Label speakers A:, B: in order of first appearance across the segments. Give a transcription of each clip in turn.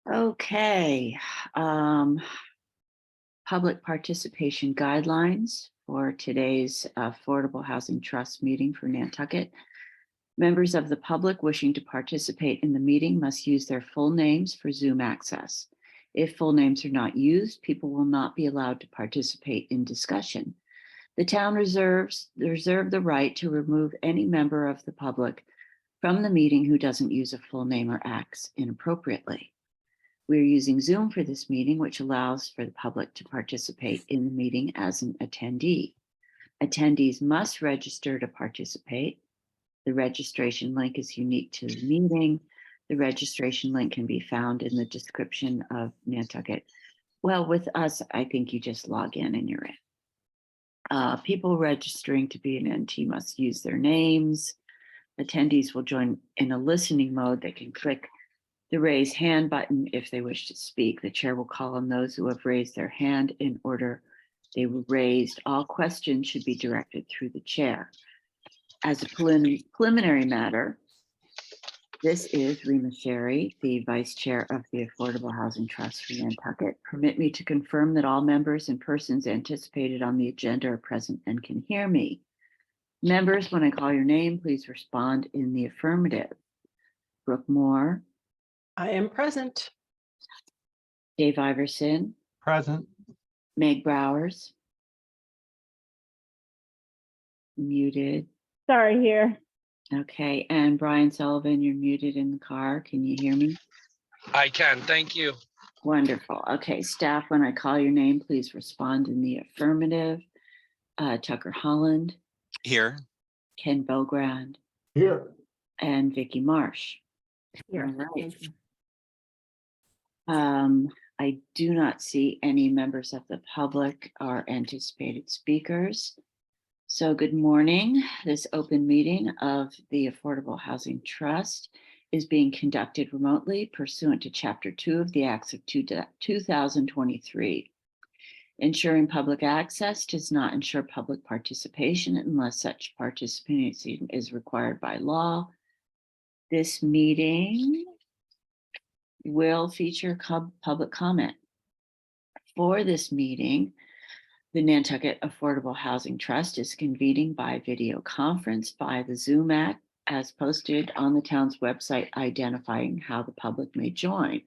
A: Okay. Public participation guidelines for today's Affordable Housing Trust meeting for Nantucket. Members of the public wishing to participate in the meeting must use their full names for Zoom access. If full names are not used, people will not be allowed to participate in discussion. The town reserve the right to remove any member of the public from the meeting who doesn't use a full name or acts inappropriately. We're using Zoom for this meeting, which allows for the public to participate in the meeting as an attendee. Attendees must register to participate. The registration link is unique to the meeting. The registration link can be found in the description of Nantucket. Well, with us, I think you just log in and you're in. People registering to be an NT must use their names. Attendees will join in a listening mode. They can click the raise hand button if they wish to speak. The chair will call on those who have raised their hand in order they were raised. All questions should be directed through the chair. As a preliminary matter, this is Rima Sherry, the Vice Chair of the Affordable Housing Trust for Nantucket. Permit me to confirm that all members and persons anticipated on the agenda are present and can hear me. Members, when I call your name, please respond in the affirmative. Brooke Moore.
B: I am present.
A: Dave Iverson.
C: Present.
A: Meg Browers. Muted.
D: Sorry, here.
A: Okay, and Brian Sullivan, you're muted in the car. Can you hear me?
E: I can, thank you.
A: Wonderful. Okay, staff, when I call your name, please respond in the affirmative. Tucker Holland.
F: Here.
A: Ken Bogrand.
C: Here.
A: And Vicky Marsh.
B: Here.
A: All right. I do not see any members of the public or anticipated speakers. So good morning. This open meeting of the Affordable Housing Trust is being conducted remotely pursuant to Chapter 2 of the Acts of 2023. Ensuring public access does not ensure public participation unless such participation is required by law. This meeting will feature public comment. For this meeting, the Nantucket Affordable Housing Trust is convening by video conference by the Zoom app as posted on the town's website, identifying how the public may join.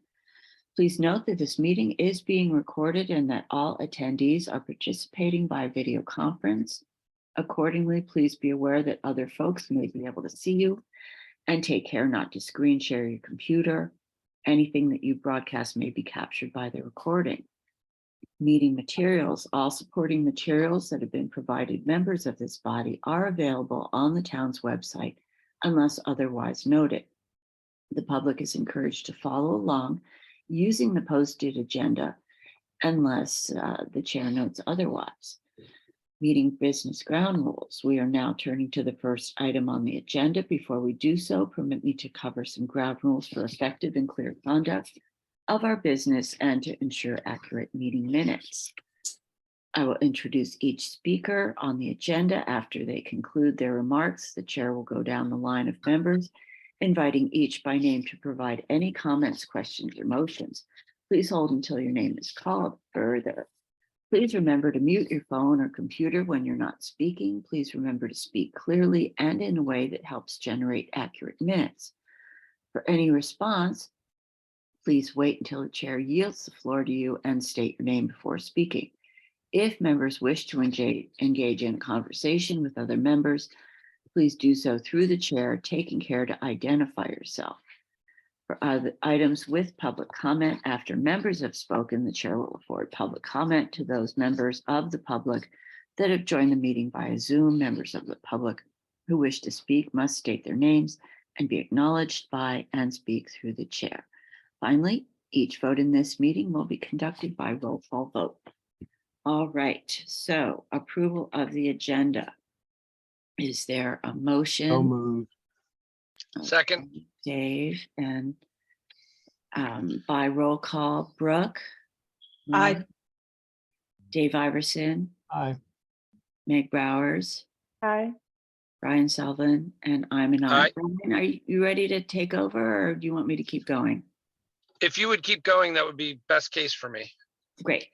A: Please note that this meeting is being recorded and that all attendees are participating by video conference. Accordingly, please be aware that other folks may be able to see you, and take care not to screen share your computer. Anything that you broadcast may be captured by the recording. Meeting materials. All supporting materials that have been provided members of this body are available on the town's website unless otherwise noted. The public is encouraged to follow along using the posted agenda unless the chair notes otherwise. Meeting business ground rules. We are now turning to the first item on the agenda. Before we do so, permit me to cover some ground rules for effective and clear conduct of our business and to ensure accurate meeting minutes. I will introduce each speaker on the agenda. After they conclude their remarks, the chair will go down the line of members, inviting each by name to provide any comments, questions, or motions. Please hold until your name is called. Further, please remember to mute your phone or computer when you're not speaking. Please remember to speak clearly and in a way that helps generate accurate minutes. For any response, please wait until the chair yields the floor to you and state your name before speaking. If members wish to engage in a conversation with other members, please do so through the chair, taking care to identify yourself. For other items with public comment, after members have spoken, the chair will afford public comment to those members of the public that have joined the meeting via Zoom. Members of the public who wish to speak must state their names and be acknowledged by and speak through the chair. Finally, each vote in this meeting will be conducted by roll call vote. All right, so approval of the agenda. Is there a motion?
C: So moved.
E: Second.
A: Dave, and by roll call, Brooke.
B: Aye.
A: Dave Iverson.
C: Aye.
A: Meg Browers.
D: Aye.
A: Brian Sullivan, and I'm an aye.
E: Aye.
A: Brian, are you ready to take over, or do you want me to keep going?
E: If you would keep going, that would be best case for me.
A: Great.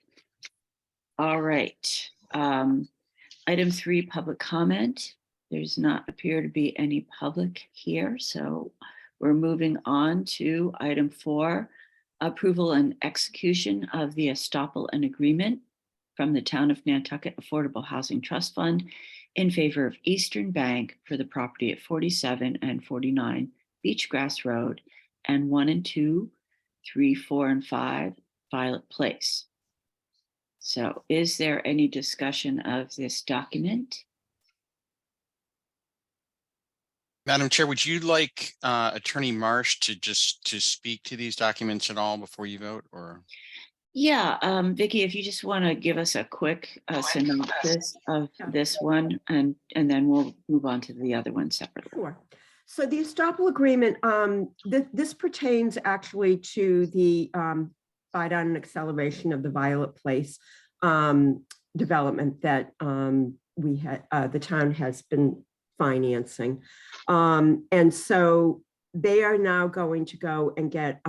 A: All right. Item 3, public comment. There's not appear to be any public here, so we're moving on to item 4, approval and execution of the estoppel and agreement from the Town of Nantucket Affordable Housing Trust Fund in favor of Eastern Bank for the property at 47 and 49 Beachgrass Road and 1 and 2, 3, 4, and 5 Violet Place. So is there any discussion of this document?
C: Madam Chair, would you like Attorney Marsh to speak to these documents at all before you vote, or?
A: Yeah, Vicky, if you just want to give us a quick synopsis of this one, and then we'll move on to the other one separately.
B: Sure. So the estoppel agreement, this pertains actually to the buy down and acceleration of the Violet Place development that we had, the town has been financing. And so they are now going to go and get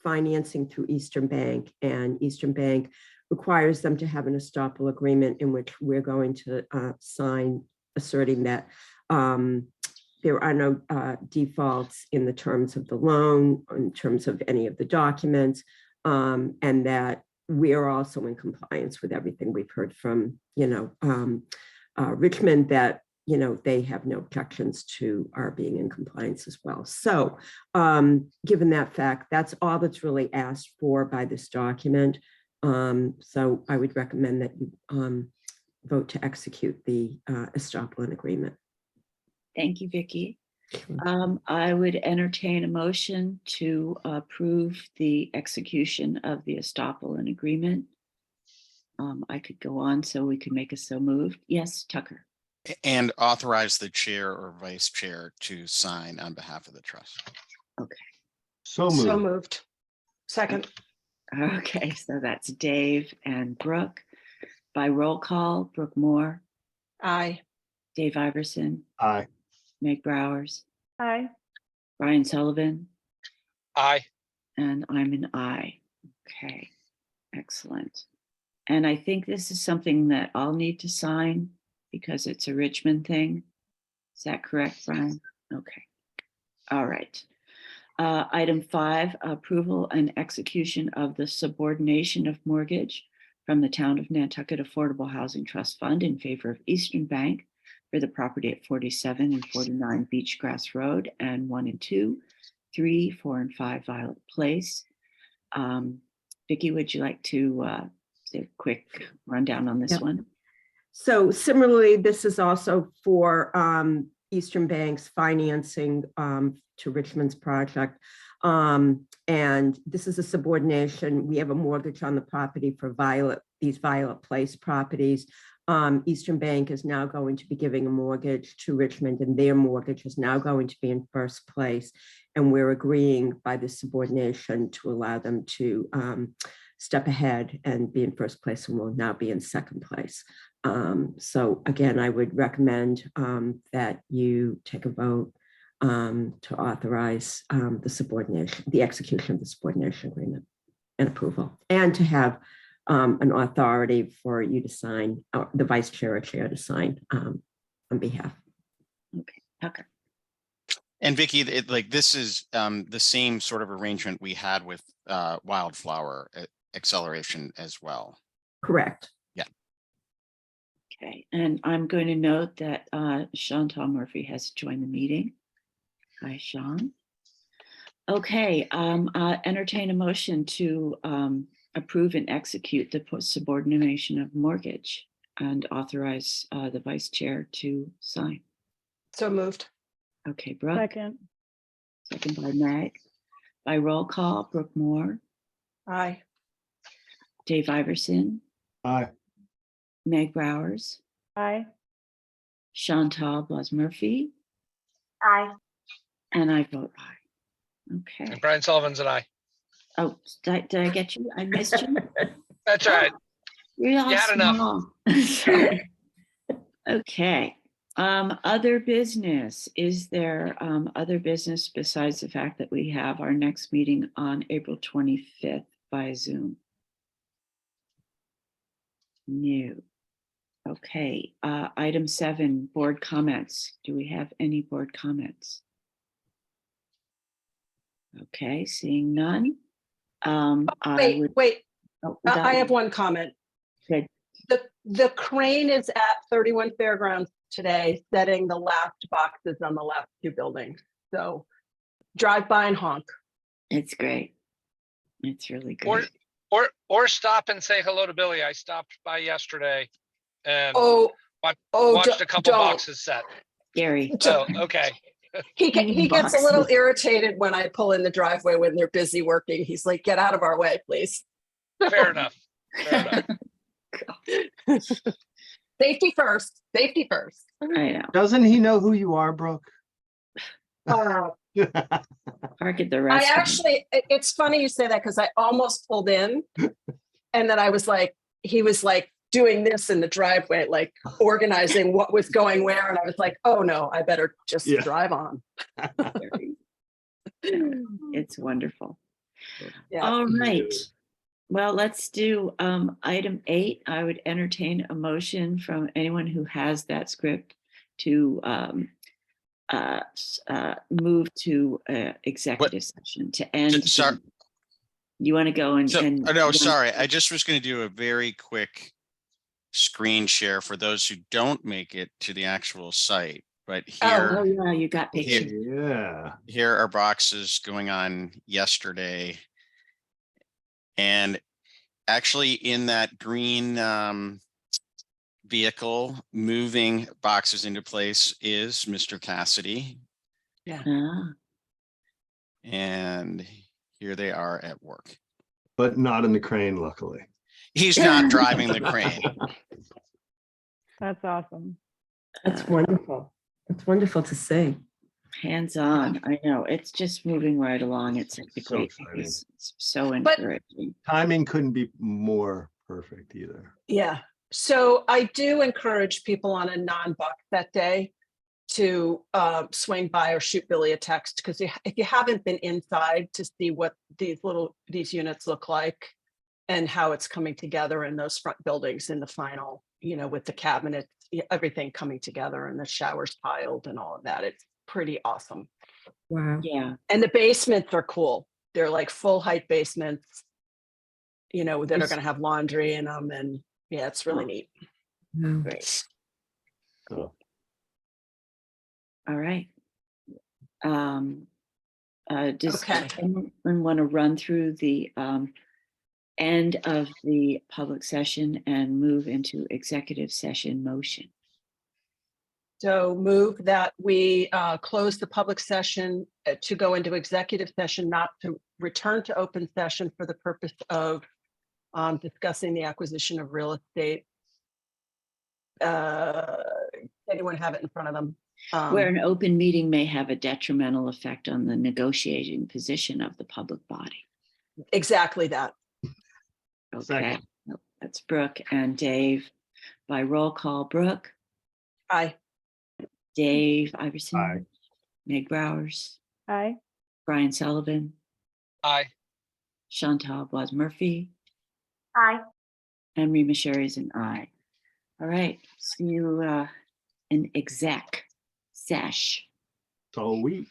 B: financing through Eastern Bank, and Eastern Bank requires them to have an estoppel agreement in which we're going to sign, asserting that there are no defaults in the terms of the loan, in terms of any of the documents, and that we are also in compliance with everything. We've heard from, Richmond that, they have no objections to our being in compliance as well. So given that fact, that's all that's really asked for by this document. So I would recommend that you vote to execute the estoppel and agreement.
A: Thank you, Vicky. I would entertain a motion to approve the execution of the estoppel and agreement. I could go on, so we could make a so moved. Yes, Tucker.
C: And authorize the chair or vice chair to sign on behalf of the trust.
A: Okay.
D: So
B: So
D: moved.
B: moved. Second.
A: Okay, so that's Dave and Brooke. By roll call, Brooke Moore,
B: Aye.
A: Dave Iverson,
D: Aye.
A: Meg Browers,
B: Aye.
A: Brian Sullivan,
E: Aye.
A: and I'm an aye. Okay, excellent. And I think this is something that I'll need to sign because it's a Richmond thing. Is that correct, Brian? Okay. All right. Item 5, approval and execution of the subordination of mortgage from the Town of Nantucket Affordable Housing Trust Fund in favor of Eastern Bank for the property at 47 and 49 Beachgrass Road and 1 and 2, 3, 4, and 5 Violet Place. Vicky, would you like to do a quick rundown on this
B: Yep.
A: one?
B: So similarly, this is also for Eastern Bank's financing to Richmond's project. And this is a subordination. We have a mortgage on the property for these Violet Place properties. Eastern Bank is now going to be giving a mortgage to Richmond, and their mortgage is now going to be in first place. And we're agreeing by the subordination to allow them to step ahead and be in first place, and will now be in second place. So again, I would recommend that you take a vote to authorize the execution of the subordination agreement and approval, and to have an authority for you to sign, the vice chair or chair to sign on behalf.
A: Okay, Tucker.
C: And Vicky, this is the same sort of arrangement we had with Wildflower Acceleration as well.
B: Correct.
A: Okay, and I'm going to note that Chantal Murphy has joined the meeting. Hi, Sean. Okay, entertain a motion to approve and execute the subordination of mortgage and authorize the vice chair to sign.
B: So moved.
A: Okay, Brooke.
B: Second.
A: Second by Meg. By roll call, Brooke Moore,
B: Aye.
A: Dave Iverson,
D: Aye.
A: Meg Browers,
B: Aye.
A: Chantal Blas Murphy,
B: Aye.
A: and I vote aye. Okay.
E: And Brian Sullivan's an aye.
A: Oh, did I get you? I missed you.
E: That's all right.
A: You're all
E: You had enough.
A: small. Sorry. Okay. Other business, is there other business besides the fact that we have our next meeting on April 25th by Zoom? No. Okay, item 7, board comments. Do we have any board comments? Okay, seeing none. I would.
D: Wait,
A: Oh,
D: I have one comment.
A: Good.
D: The crane is at 31 Fairgrounds today, setting the last boxes on the last 2 buildings. So drive by and honk.
A: It's great. It's really
E: Or,
A: great.
E: or stop and say hello to Billy. I stopped by yesterday and
D: Oh,
E: watched a couple
D: don't.
E: boxes set.
A: Gary,
E: Oh, okay.
D: He gets a little
A: Boxes.
D: irritated when I pull in the driveway when they're busy working. He's like, get out of our way, please.
E: Fair enough. Fair enough.
D: Safety first, safety first.
A: I know.
F: Doesn't he know who you are, Brooke?
D: Uh,
A: Park at the
D: I
A: restaurant.
D: actually, it's funny you say that because I almost pulled in. And then I was like, he was like doing this in the driveway, like organizing what was going where. And I was like, oh no, I better just
F: Yeah.
D: drive on.
A: It's wonderful.
D: Yeah.
A: All right. Well, let's do item 8. I would entertain a motion from anyone who has that script to move to executive session to end.
C: Sorry.
A: You want to go and?
C: So,
A: and
C: oh, no, sorry. I just was going to do a very quick screen share for those who don't make it to the actual site. But
A: Oh,
C: here,
A: yeah, you got
C: Here.
A: pictures.
F: Yeah.
C: here are boxes going on yesterday. And actually in that green vehicle, moving boxes into place is Mr. Cassidy.
A: Ah,
C: And here they are at work.
F: But not in the crane, luckily.
C: He's not driving the crane.
G: That's awesome.
B: That's wonderful. It's wonderful to see.
A: hands-on. I know. It's just moving right along. It's such a
F: So
A: great
F: exciting.
A: piece. It's so
D: But-
A: encouraging.
F: Timing couldn't be more perfect either.
D: Yeah. So I do encourage people on a non-buck that day to swing by or shoot Billy a text, because if you haven't been inside to see what these units look like and how it's coming together in those front buildings in the final, with the cabinets, everything coming together and the showers piled and all of that, it's pretty awesome.
B: Wow.
A: Yeah.
D: And the basements are cool. They're like full height basements, that are
A: Yes.
D: going to have laundry in them. And yeah, it's really neat.
B: Wow.
A: Great.
F: So,
A: All right. Does
D: Okay.
A: anyone want to run through the end of the public session and move into executive session motion?
D: So move that we close the public session to go into executive session, not to return to open session for the purpose of discussing the acquisition of real estate. Anyone have it in front of them?
A: Where an open meeting may have a detrimental effect on the negotiating position of the public body.
D: Exactly that.
A: Okay,
F: Second.
A: that's Brooke and Dave. By roll call, Brooke,
D: Aye.
A: Dave Iverson,
F: Aye.
A: Meg Bowers,
G: Hi.
A: Brian Sullivan,
E: Aye.
A: Chantal Bois Murphy,
G: Hi.
A: and Rima Sherry is an aye. All right, see you in exec sesh.
F: it's all we.